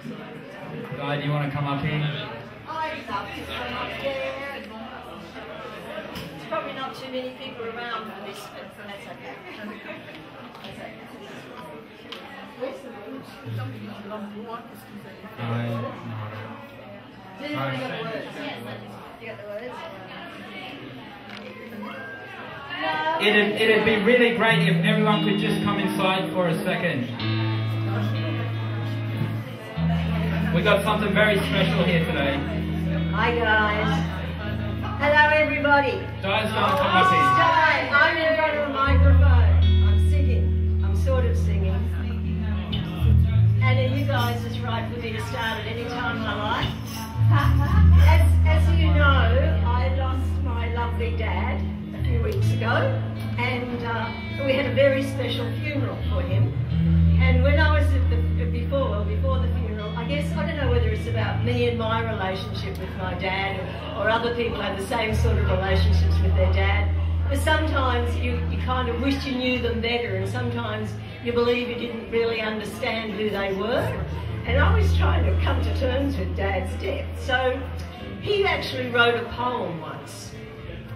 Guy, do you want to come up here? I'd love to come up there. There's probably not too many people around for this, but that's okay. That's okay. Where's the words? You got the words? You got the words? It'd be really great if everyone could just come inside for a second. We got something very special here today. Hi guys. Hello everybody. Di's gonna come up here. Di, I'm in front of a microphone. I'm singing. I'm sort of singing. And are you guys just right for me to start at any time I like? As you know, I lost my lovely dad a few weeks ago, and we had a very special funeral for him. And when I was at before the funeral, I guess, I don't know whether it's about me and my relationship with my dad, or other people have the same sort of relationships with their dad. But sometimes you kind of wish you knew them better, and sometimes you believe you didn't really understand who they were. And I was trying to come to terms with Dad's death. So he actually wrote a poem once.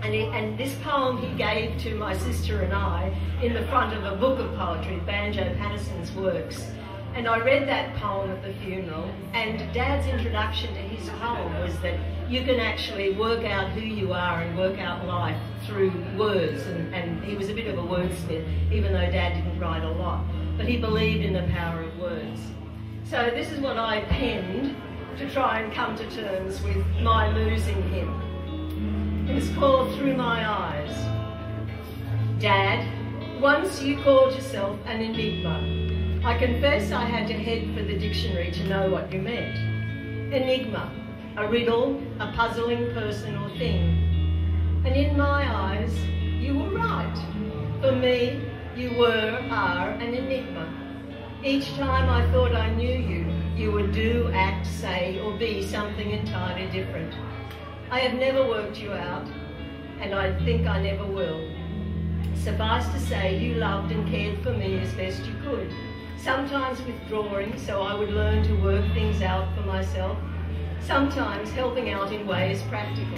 And this poem he gave to my sister and I in the front of a book of poetry, Banjo Patterson's works. And I read that poem at the funeral, and Dad's introduction to his poem was that you can actually work out who you are and work out life through words. And he was a bit of a wordsmith, even though Dad didn't write a lot. But he believed in the power of words. So this is what I penned to try and come to terms with my losing him. It's called Through My Eyes. Dad, once you called yourself an enigma. I confess I had to head for the dictionary to know what you meant. Enigma, a riddle, a puzzling person or thing. And in my eyes, you were right. For me, you are an enigma. Each time I thought I knew you, you would do, act, say, or be something entirely different. I have never worked you out, and I think I never will. Suffice to say, you loved and cared for me as best you could. Sometimes withdrawing so I would learn to work things out for myself. Sometimes helping out in ways practical,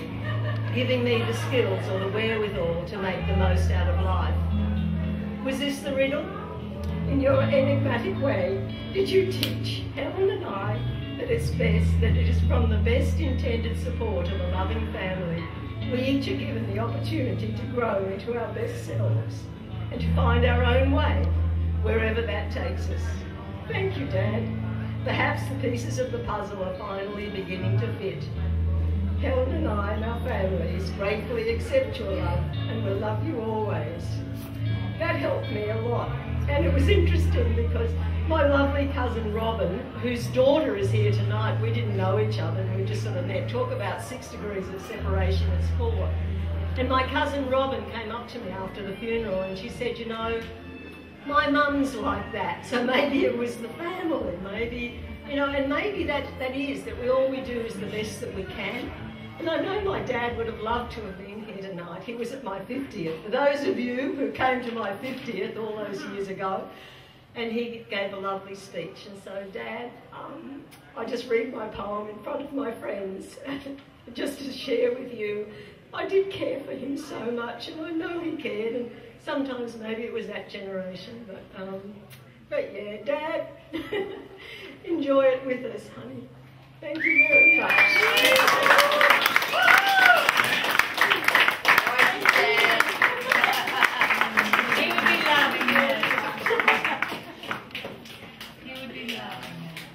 giving me the skills or the wherewithal to make the most out of life. Was this the riddle? In your enigmatic way, did you teach Helen and I that it is from the best intended support of a loving family, we each are given the opportunity to grow into our best selves and to find our own way, wherever that takes us. Thank you, Dad. Perhaps the pieces of the puzzle are finally beginning to fit. Helen and I and our families gratefully accept your love and will love you always. That helped me a lot. And it was interesting because my lovely cousin Robin, whose daughter is here tonight, we didn't know each other, we just sort of met. Talk about 6 degrees of separation is 4. And my cousin Robin came up to me after the funeral and she said, you know, my mum's like that, so maybe it was the family, maybe, you know, and maybe that is, that all we do is the best that we can. And I know my dad would have loved to have been here tonight. He was at my 50th. For those of you who came to my 50th all those years ago, and he gave a lovely speech. And so, Dad, I just read my poem in front of my friends just to share with you. I did care for him so much, and I know he cared, and sometimes maybe it was that generation, but yeah, Dad, enjoy it with us, honey. Thank you very much.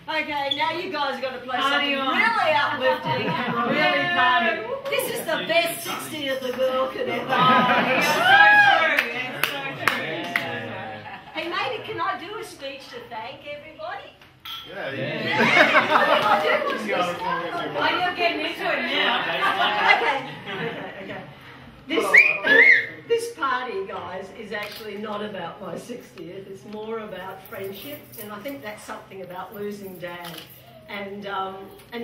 Okay, now you guys got to play something really uplifting and really party. This is the best 60th a girl could ever have. It's so true. It's so true. Hey, maybe can I do a speech to thank everybody? Yeah. Oh, you're getting into it now. Okay. This party, guys, is actually not about my 60th. It's more about friendship, and I think that's something about losing Dad, and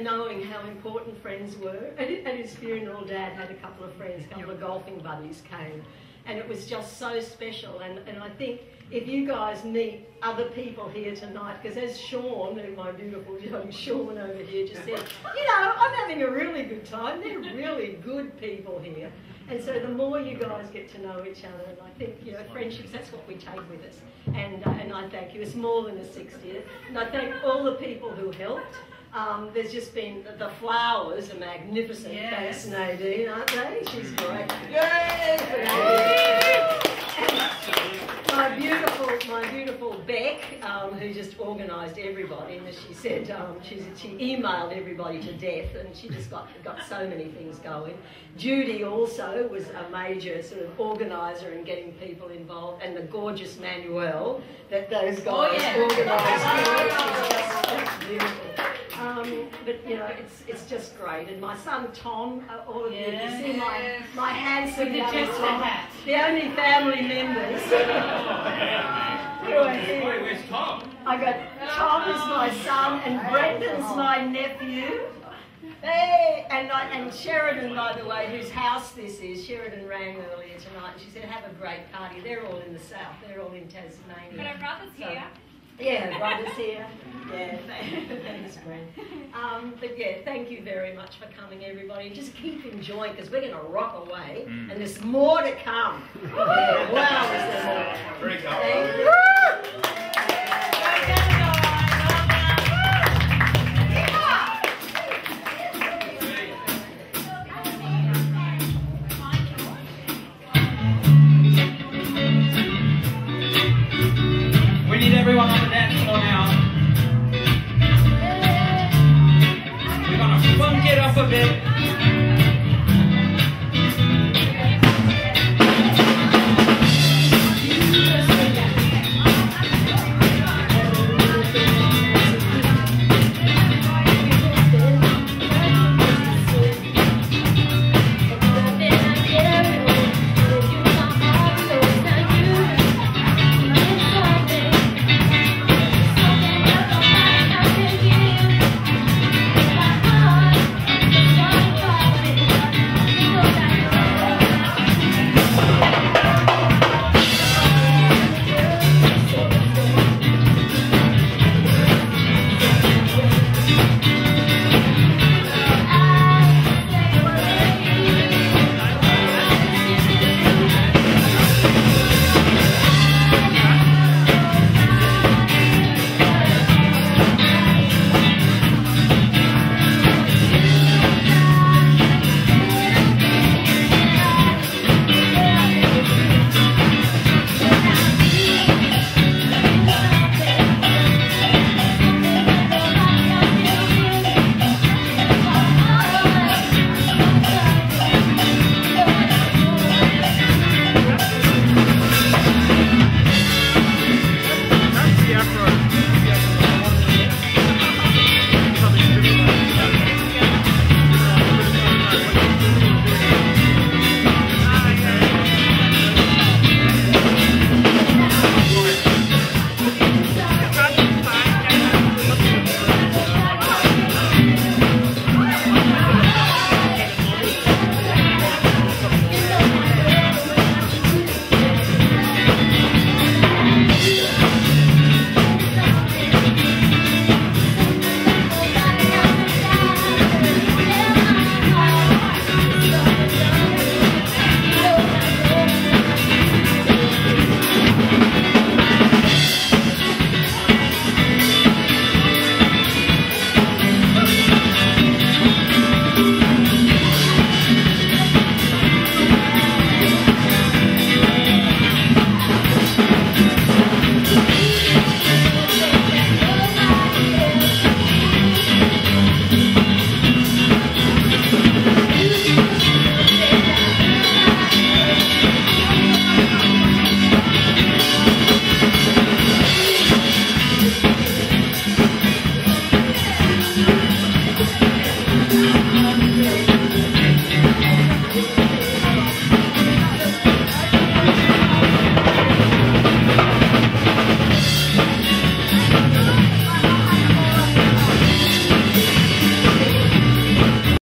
knowing how important friends were. At his funeral, Dad had a couple of friends, a couple of golfing buddies came, and it was just so special. And I think if you guys meet other people here tonight, because as Sean, my beautiful young Sean over here just said, you know, I'm having a really good time. They're really good people here. And so the more you guys get to know each other, and I think, you know, friendships, that's what we take with us. And I thank you. It's more than a 60th. And I thank all the people who helped. There's just been, the flowers are magnificent. Yes. Thanks, Nadine, aren't they? She's great. Yay! My beautiful Beck, who just organised everybody, and as she said, she emailed everybody to death, and she just got so many things going. Judy also was a major sort of organiser in getting people involved, and the gorgeous Manuel that those guys organised. She's just beautiful. But you know, it's just great. And my son Tom, all of you see my handsome young Tom, the only family members. Where's Tom? I got Tom is my son, and Brendan's my nephew. Hey, and Sheridan, by the way, whose house this is, Sheridan rang earlier tonight, and she said, have a great party. They're all in the south. They're all in Tasmania. But our brother's here. Yeah, brother's here. Yeah, thanks, Brent. But yeah, thank you very much for coming, everybody. Just keep enjoying, because we're going to rock away, and there's more to come. Yeah, wow, is there more to come? Very cool. Thank you. We need everyone on the dance floor now. We're gonna funk it up a bit.